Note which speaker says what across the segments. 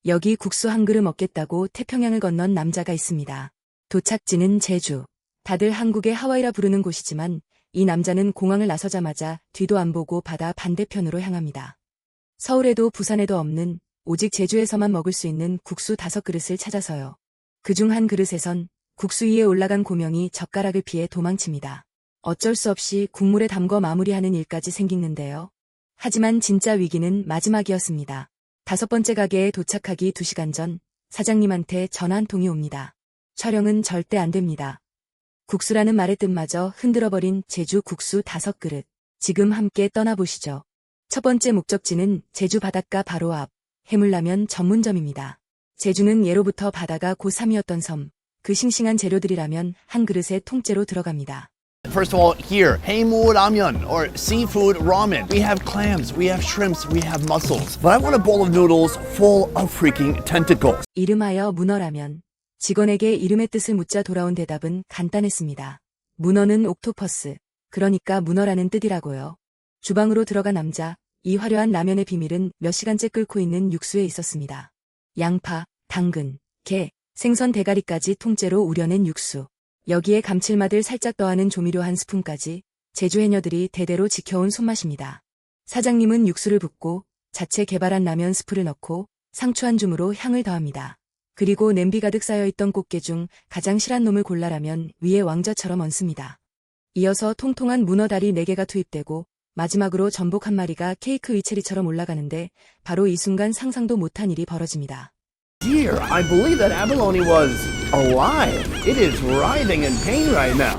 Speaker 1: 여기 국수 한 그릇 먹겠다고 태평양을 건넌 남자가 있습니다. 도착지는 제주. 다들 한국의 하와이라 부르는 곳이지만 이 남자는 공항을 나서자마자 뒤도 안 보고 바다 반대편으로 향합니다. 서울에도 부산에도 없는 오직 제주에서만 먹을 수 있는 국수 5그릇을 찾아서요. 그중 한 그릇에선 국수 위에 올라간 고명이 젓가락을 피해 도망칩니다. 어쩔 수 없이 국물에 담궈 마무리하는 일까지 생기는데요. 하지만 진짜 위기는 마지막이었습니다. 5번째 가게에 도착하기 2시간 전 사장님한테 전화 한 통이 옵니다. 촬영은 절대 안 됩니다. 국수라는 말의 뜻마저 흔들어버린 제주 국수 5그릇. 지금 함께 떠나보시죠. 첫 번째 목적지는 제주 바닷가 바로 앞 해물라면 전문점입니다. 제주는 예로부터 바다가 고3이었던 섬. 그 싱싱한 재료들이라면 한 그릇에 통째로 들어갑니다.
Speaker 2: First of all, here, 해물 라면 or seafood ramen. We have clams, we have shrimps, we have mussels. But I want a bowl of noodles full of freaking tentacles.
Speaker 1: 이름하여 문어라면. 직원에게 이름의 뜻을 묻자 돌아온 대답은 간단했습니다. 문어는 옥토퍼스, 그러니까 문어라는 뜻이라고요. 주방으로 들어간 남자, 이 화려한 라면의 비밀은 몇 시간째 끓고 있는 육수에 있었습니다. 양파, 당근, 게, 생선 대가리까지 통째로 우려낸 육수. 여기에 감칠맛을 살짝 더하는 조미료 한 스푼까지 제주 해녀들이 대대로 지켜온 손맛입니다. 사장님은 육수를 붓고 자체 개발한 라면 스프를 넣고 상추 한 줌으로 향을 더합니다. 그리고 냄비 가득 쌓여있던 꽃게 중 가장 실한 놈을 골라라면 위에 왕자처럼 얹습니다. 이어서 통통한 문어 다리 4개가 투입되고 마지막으로 전복 한 마리가 케이크 위체리처럼 올라가는데 바로 이 순간 상상도 못한 일이 벌어집니다.
Speaker 2: Dear, I believe that abalone was alive. It is writhing in pain right now.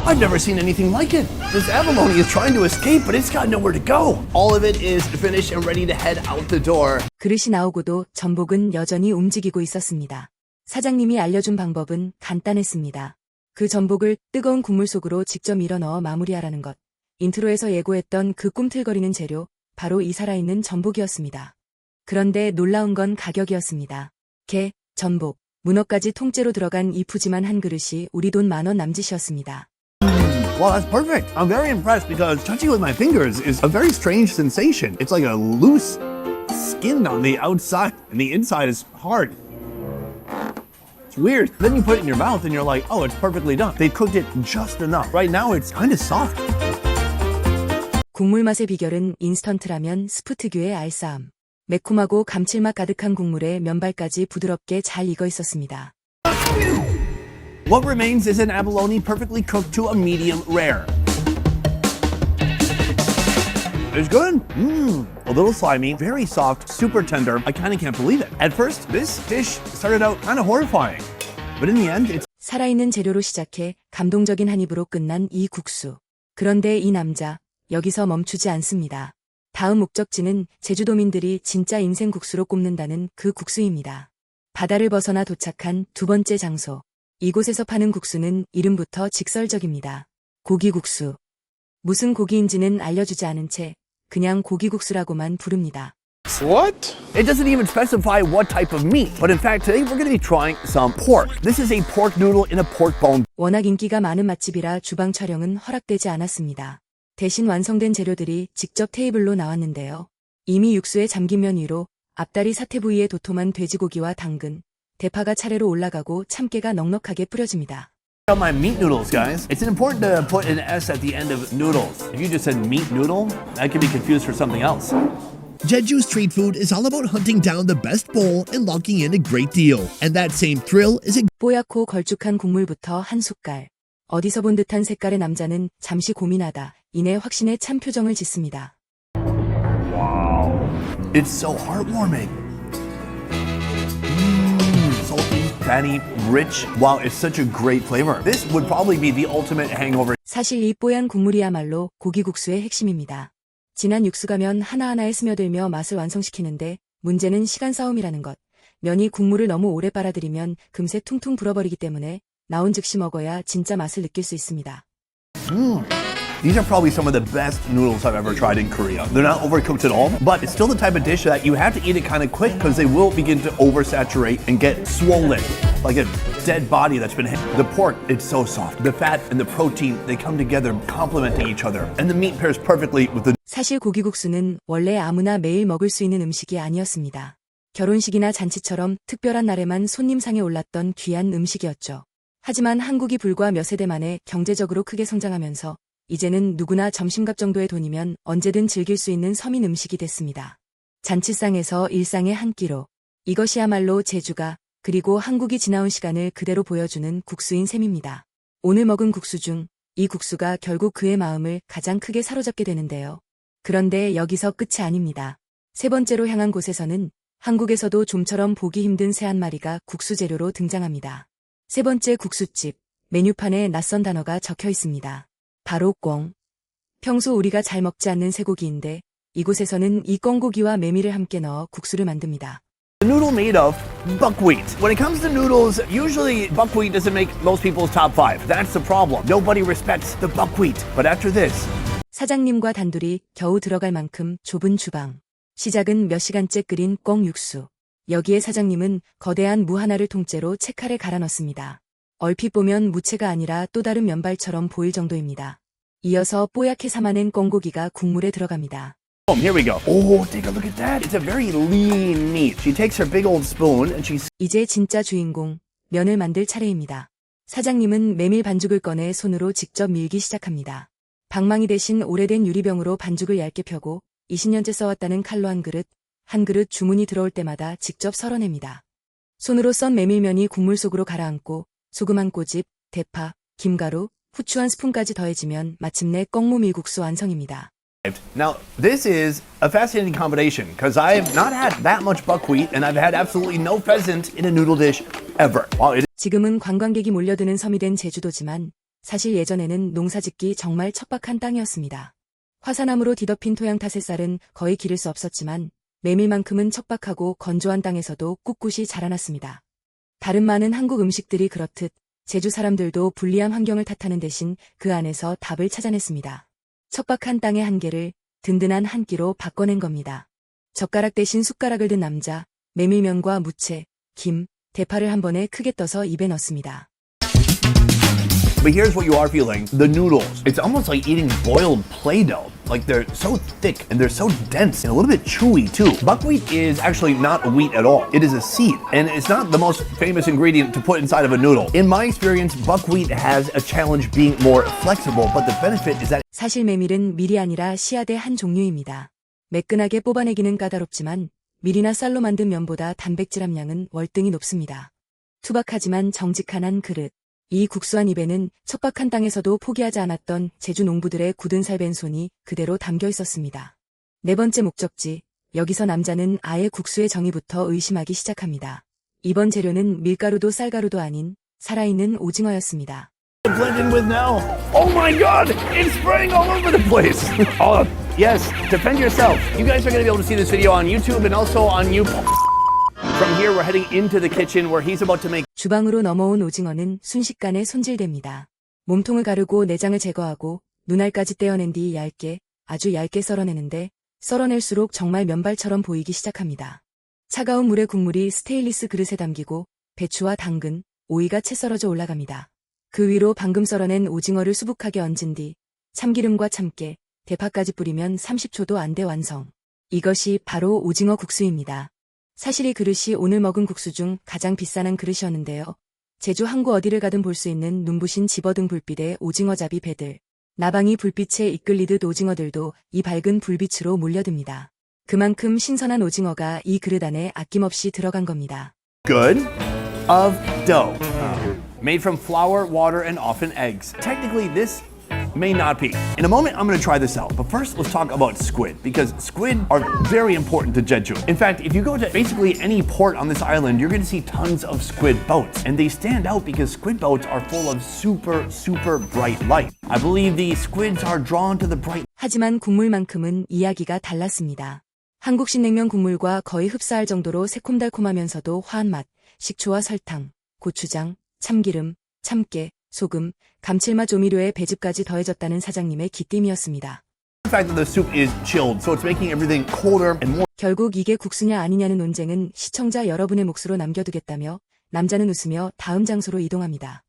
Speaker 2: I've never seen anything like it. This abalone is trying to escape, but it's got nowhere to go. All of it is finished and ready to head out the door.
Speaker 1: 그릇이 나오고도 전복은 여전히 움직이고 있었습니다. 사장님이 알려준 방법은 간단했습니다. 그 전복을 뜨거운 국물 속으로 직접 밀어 넣어 마무리하라는 것. 인트로에서 예고했던 그 꿈틀거리는 재료, 바로 이 살아있는 전복이었습니다. 그런데 놀라운 건 가격이었습니다. 게, 전복, 문어까지 통째로 들어간 이 푸짐한 한 그릇이 우리 돈 10,000원 남짓이었습니다.
Speaker 2: Well, that's perfect. I'm very impressed because touching with my fingers is a very strange sensation. It's like a loose skin on the outside and the inside is hard. It's weird. Then you put it in your mouth and you're like, oh, it's perfectly done. They cooked it just enough. Right now it's kind of soft.
Speaker 1: 국물 맛의 비결은 인스턴트 라면 스프 특유의 알싸함. 매콤하고 감칠맛 가득한 국물에 면발까지 부드럽게 잘 익어 있었습니다.
Speaker 2: What remains is an abalone perfectly cooked to a medium rare. It's good. A little slimy, very soft, super tender. I kind of can't believe it. At first, this dish started out kind of horrifying. But in the end, it's
Speaker 1: 살아있는 재료로 시작해 감동적인 한 입으로 끝난 이 국수. 그런데 이 남자, 여기서 멈추지 않습니다. 다음 목적지는 제주도민들이 진짜 인생 국수로 꼽는다는 그 국수입니다. 바다를 벗어나 도착한 2번째 장소. 이곳에서 파는 국수는 이름부터 직설적입니다. 고기국수. 무슨 고기인지는 알려주지 않은 채 그냥 고기국수라고만 부릅니다.
Speaker 2: What? It doesn't even specify what type of meat. But in fact, today we're going to be trying some pork. This is a pork noodle in a pork bone.
Speaker 1: 워낙 인기가 많은 맛집이라 주방 촬영은 허락되지 않았습니다. 대신 완성된 재료들이 직접 테이블로 나왔는데요. 이미 육수에 잠긴 면 위로 앞다리 사태 부위에 도톰한 돼지고기와 당근, 대파가 차례로 올라가고 참깨가 넉넉하게 뿌려집니다.
Speaker 2: On my meat noodles, guys, it's important to put an S at the end of noodles. If you just said meat noodle, that could be confused for something else.
Speaker 3: Jeju street food is all about hunting down the best bowl and locking in a great deal. And that same thrill is
Speaker 1: 뽀얗고 걸쭉한 국물부터 한 숟갈. 어디서 본 듯한 색깔의 남자는 잠시 고민하다 이내 확신에 찬 표정을 짓습니다.
Speaker 2: Wow. It's so heartwarming. Salty, fatty, rich. Wow, it's such a great flavor. This would probably be the ultimate hangover.
Speaker 1: 사실 이 뽀얀 국물이야말로 고기국수의 핵심입니다. 진한 육수가 면 하나하나에 스며들며 맛을 완성시키는데 문제는 시간 싸움이라는 것. 면이 국물을 너무 오래 빨아들이면 금세 퉁퉁 불어버리기 때문에 나온 즉시 먹어야 진짜 맛을 느낄 수 있습니다.
Speaker 2: These are probably some of the best noodles I've ever tried in Korea. They're not overcooked at all, but it's still the type of dish that you have to eat it kind of quick because they will begin to oversaturate and get swollen, like a dead body that's been hit. The pork, it's so soft. The fat and the protein, they come together complementing each other. And the meat pairs perfectly with the
Speaker 1: 사실 고기국수는 원래 아무나 매일 먹을 수 있는 음식이 아니었습니다. 결혼식이나 잔치처럼 특별한 날에만 손님상에 올랐던 귀한 음식이었죠. 하지만 한국이 불과 몇 세대 만에 경제적으로 크게 성장하면서 이제는 누구나 점심값 정도의 돈이면 언제든 즐길 수 있는 서민 음식이 됐습니다. 잔치상에서 일상의 한 끼로. 이것이야말로 제주가 그리고 한국이 지나온 시간을 그대로 보여주는 국수인 셈입니다. 오늘 먹은 국수 중 이 국수가 결국 그의 마음을 가장 크게 사로잡게 되는데요. 그런데 여기서 끝이 아닙니다. 세 번째로 향한 곳에서는 한국에서도 좀처럼 보기 힘든 새 한 마리가 국수 재료로 등장합니다. 세 번째 국수집, 메뉴판에 낯선 단어가 적혀 있습니다. 바로 꿩. 평소 우리가 잘 먹지 않는 쇠고기인데 이곳에서는 이 꿩고기와 메밀을 함께 넣어 국수를 만듭니다.
Speaker 2: The noodle made of buckwheat. When it comes to noodles, usually buckwheat doesn't make most people's top 5. That's the problem. Nobody respects the buckwheat. But after this,
Speaker 1: 사장님과 단둘이 겨우 들어갈 만큼 좁은 주방. 시작은 몇 시간째 끓인 꿩 육수. 여기에 사장님은 거대한 무 하나를 통째로 채칼에 갈아 넣습니다. 얼핏 보면 무채가 아니라 또 다른 면발처럼 보일 정도입니다. 이어서 뽀얗게 삶아낸 꿩고기가 국물에 들어갑니다.
Speaker 2: here we go. Oh, take a look at that. It's a very lean meat. She takes her big old spoon and she
Speaker 1: 이제 진짜 주인공, 면을 만들 차례입니다. 사장님은 메밀 반죽을 꺼내 손으로 직접 밀기 시작합니다. 방망이 대신 오래된 유리병으로 반죽을 얇게 펴고 20년째 써왔다는 칼로 한 그릇 주문이 들어올 때마다 직접 썰어냅니다. 손으로 썬 메밀면이 국물 속으로 가라앉고 소금 한 꼬집, 대파, 김가루, 후추 한 스푼까지 더해지면 마침내 꿩무 밀국수 완성입니다.
Speaker 2: Now, this is a fascinating combination because I have not had that much buckwheat and I've had absolutely no pheasant in a noodle dish ever. Wow,
Speaker 1: 지금은 관광객이 몰려드는 섬이 된 제주도지만 사실 예전에는 농사짓기 정말 척박한 땅이었습니다. 화산암으로 뒤덮인 토양 탓에 쌀은 거의 기를 수 없었지만 메밀만큼은 척박하고 건조한 땅에서도 꿋꿋이 자라났습니다. 다른 많은 한국 음식들이 그렇듯 제주 사람들도 불리한 환경을 탓하는 대신 그 안에서 답을 찾아냈습니다. 척박한 땅의 한계를 든든한 한 끼로 바꿔낸 겁니다. 젓가락 대신 숟가락을 든 남자, 메밀면과 무채, 김, 대파를 한 번에 크게 떠서 입에 넣습니다.
Speaker 2: But here's what you are feeling. The noodles. It's almost like eating boiled Play-Doh. Like they're so thick and they're so dense and a little bit chewy too. Buckwheat is actually not wheat at all. It is a seed. And it's not the most famous ingredient to put inside of a noodle. In my experience, buckwheat has a challenge being more flexible, but the benefit is that
Speaker 1: 사실 메밀은 밀이 아니라 씨앗의 한 종류입니다. 매끈하게 뽑아내기는 까다롭지만 밀이나 쌀로 만든 면보다 단백질 함량은 월등히 높습니다. 투박하지만 정직한 한 그릇. 이 국수한 입에는 척박한 땅에서도 포기하지 않았던 제주 농부들의 굳은 살벤 손이 그대로 담겨 있었습니다. 네 번째 목적지, 여기서 남자는 아예 국수의 정의부터 의심하기 시작합니다. 이번 재료는 밀가루도 쌀가루도 아닌 살아있는 오징어였습니다.
Speaker 2: blend in with now. Oh my god, it's spraying all over the place. Oh, yes, defend yourself. You guys are going to be able to see this video on YouTube and also on YouTube. From here, we're heading into the kitchen where he's about to make.
Speaker 1: 주방으로 넘어온 오징어는 순식간에 손질됩니다. 몸통을 가르고 내장을 제거하고 눈알까지 떼어낸 뒤 얇게, 아주 얇게 썰어내는데 썰어낼수록 정말 면발처럼 보이기 시작합니다. 차가운 물에 국물이 스테인리스 그릇에 담기고 배추와 당근, 오이가 채 썰어져 올라갑니다. 그 위로 방금 썰어낸 오징어를 수북하게 얹은 뒤 참기름과 참깨, 대파까지 뿌리면 30초도 안 돼 완성. 이것이 바로 오징어 국수입니다. 사실 이 그릇이 오늘 먹은 국수 중 가장 비싼 한 그릇이었는데요. 제주 항구 어디를 가든 볼 수 있는 눈부신 집어등 불빛의 오징어잡이 배들. 나방이 불빛에 이끌리듯 오징어들도 이 밝은 불빛으로 몰려듭니다. 그만큼 신선한 오징어가 이 그릇 안에 아낌없이 들어간 겁니다.
Speaker 2: Good of dough. Made from flour, water, and often eggs. Technically, this may not be. In a moment, I'm going to try this out. But first, let's talk about squid, because squid are very important to Jeju. In fact, if you go to basically any port on this island, you're going to see tons of squid boats. And they stand out because squid boats are full of super bright light. I believe the squids are drawn to the bright.
Speaker 1: 하지만 국물만큼은 이야기가 달랐습니다. 한국 신냉면 국물과 거의 흡사할 정도로 새콤달콤하면서도 화한 맛, 식초와 설탕, 고추장, 참기름, 참깨, 소금, 감칠맛 조미료에 배즙까지 더해졌다는 사장님의 기띔이었습니다.
Speaker 2: The fact that the soup is chilled, so it's making everything colder and more.
Speaker 1: 결국 이게 국수냐 아니냐는 논쟁은 시청자 여러분의 몫으로 남겨두겠다며 남자는 웃으며 다음 장소로 이동합니다.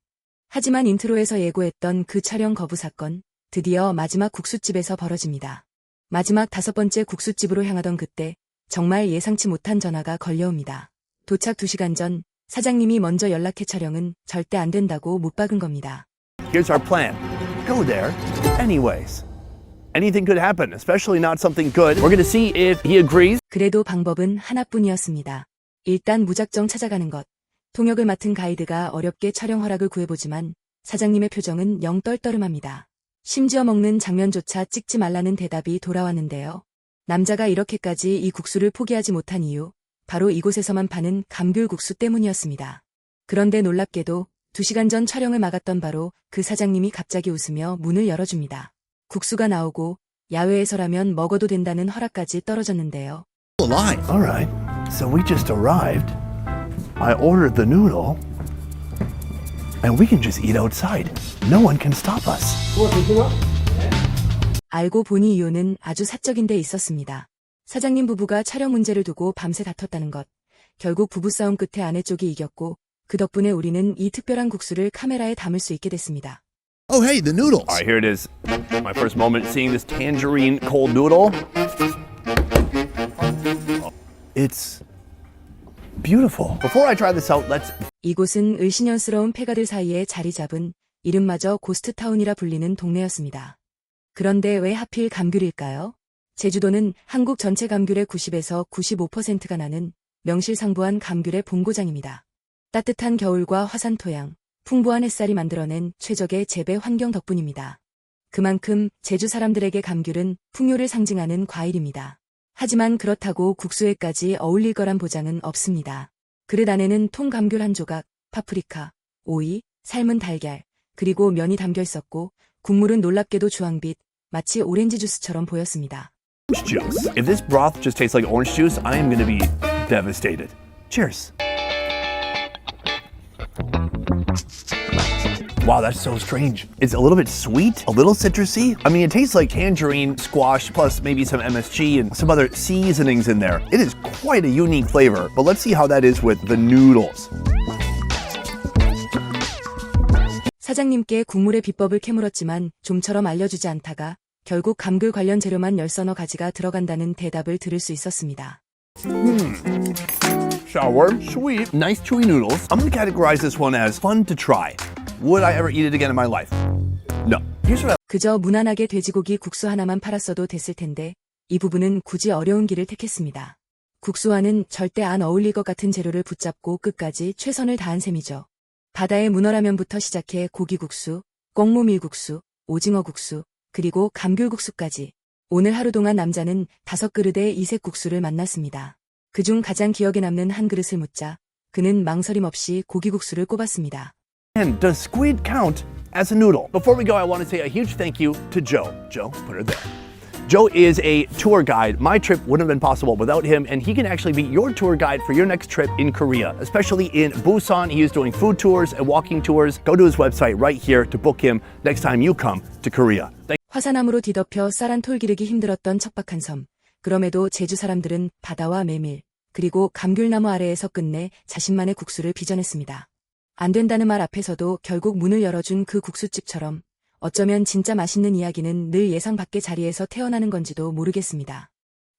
Speaker 1: 하지만 인트로에서 예고했던 그 촬영 거부 사건, 드디어 마지막 국수집에서 벌어집니다. 마지막 5번째 국수집으로 향하던 그때 정말 예상치 못한 전화가 걸려옵니다. 도착 2시간 전 사장님이 먼저 연락해 촬영은 절대 안 된다고 못 박은 겁니다.
Speaker 2: Here's our plan. Go there anyways. Anything could happen, especially not something good. We're going to see if he agrees.
Speaker 1: 그래도 방법은 하나뿐이었습니다. 일단 무작정 찾아가는 것. 통역을 맡은 가이드가 어렵게 촬영 허락을 구해보지만 사장님의 표정은 영 떨떠름합니다. 심지어 먹는 장면조차 찍지 말라는 대답이 돌아왔는데요. 남자가 이렇게까지 이 국수를 포기하지 못한 이유, 바로 이곳에서만 파는 감귤국수 때문이었습니다. 그런데 놀랍게도 2시간 전 촬영을 막았던 바로 그 사장님이 갑자기 웃으며 문을 열어줍니다. 국수가 나오고 야외에서라면 먹어도 된다는 허락까지 떨어졌는데요.
Speaker 3: Alive.
Speaker 2: All right. So we just arrived. I ordered the noodle. And we can just eat outside. No one can stop us.
Speaker 1: 알고 보니 이유는 아주 사적인 데 있었습니다. 사장님 부부가 촬영 문제를 두고 밤새 다퉜다는 것. 결국 부부싸움 끝에 아내 쪽이 이겼고 그 덕분에 우리는 이 특별한 국수를 카메라에 담을 수 있게 됐습니다.
Speaker 3: Oh, hey, the noodles.
Speaker 2: All right, here it is. My first moment seeing this tangerine cold noodle. It's beautiful. Before I try this out, let's
Speaker 1: 이곳은 을씨년스러운 폐가들 사이에 자리 잡은 이름마저 고스트타운이라 불리는 동네였습니다. 그런데 왜 하필 감귤일까요? 제주도는 한국 전체 감귤의 90에서 95%가 나는 명실상부한 감귤의 본고장입니다. 따뜻한 겨울과 화산 토양, 풍부한 햇살이 만들어낸 최적의 재배 환경 덕분입니다. 그만큼 제주 사람들에게 감귤은 풍요를 상징하는 과일입니다. 하지만 그렇다고 국수에까지 어울릴 거란 보장은 없습니다. 그릇 안에는 통감귤 한 조각, 파프리카, 오이, 삶은 달걀, 그리고 면이 담겨 있었고 국물은 놀랍게도 주황빛, 마치 오렌지 주스처럼 보였습니다.
Speaker 2: orange juice. If this broth just tastes like orange juice, I am going to be devastated. Cheers. Wow, that's so strange. It's a little bit sweet, a little citrusy. I mean, it tastes like tangerine, squash, plus maybe some MSG and some other seasonings in there. It is quite a unique flavor, but let's see how that is with the noodles.
Speaker 1: 사장님께 국물의 비법을 캐물었지만 좀처럼 알려주지 않다가 결국 감귤 관련 재료만 10서너 가지가 들어간다는 대답을 들을 수 있었습니다.
Speaker 2: Sour, sweet, nice chewy noodles. I'm going to categorize this one as fun to try. Would I ever eat it again in my life? No. Here's what I
Speaker 1: 그저 무난하게 돼지고기 국수 하나만 팔았어도 됐을 텐데 이 부분은 굳이 어려운 길을 택했습니다. 국수와는 절대 안 어울릴 것 같은 재료를 붙잡고 끝까지 최선을 다한 셈이죠. 바다의 문어라면부터 시작해 고기국수, 꽁무밀국수, 오징어국수, 그리고 감귤국수까지 오늘 하루 동안 남자는 5그릇의 이색 국수를 만났습니다. 그중 가장 기억에 남는 한 그릇을 묻자 그는 망설임 없이 고기국수를 꼽았습니다.
Speaker 2: And does squid count as a noodle? Before we go, I want to say a huge thank you to Joe. Joe, put her there. Joe is a tour guide. My trip wouldn't have been possible without him, and he can actually be your tour guide for your next trip in Korea, especially in Busan. He is doing food tours and walking tours. Go to his website right here to book him next time you come to Korea.
Speaker 1: 화산암으로 뒤덮여 쌀한 톨 기르기 힘들었던 척박한 섬. 그럼에도 제주 사람들은 바다와 메밀, 그리고 감귤나무 아래에서 끝내 자신만의 국수를 빚어냈습니다. 안 된다는 말 앞에서도 결국 문을 열어준 그 국수집처럼 어쩌면 진짜 맛있는 이야기는 늘 예상 밖의 자리에서 태어나는 건지도 모르겠습니다.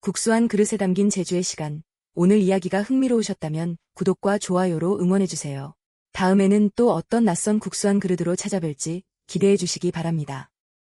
Speaker 1: 국수 한 그릇에 담긴 제주의 시간. 오늘 이야기가 흥미로우셨다면 구독과 좋아요로 응원해주세요. 다음에는 또 어떤 낯선 국수 한 그릇으로 찾아뵐지 기대해 주시기 바랍니다.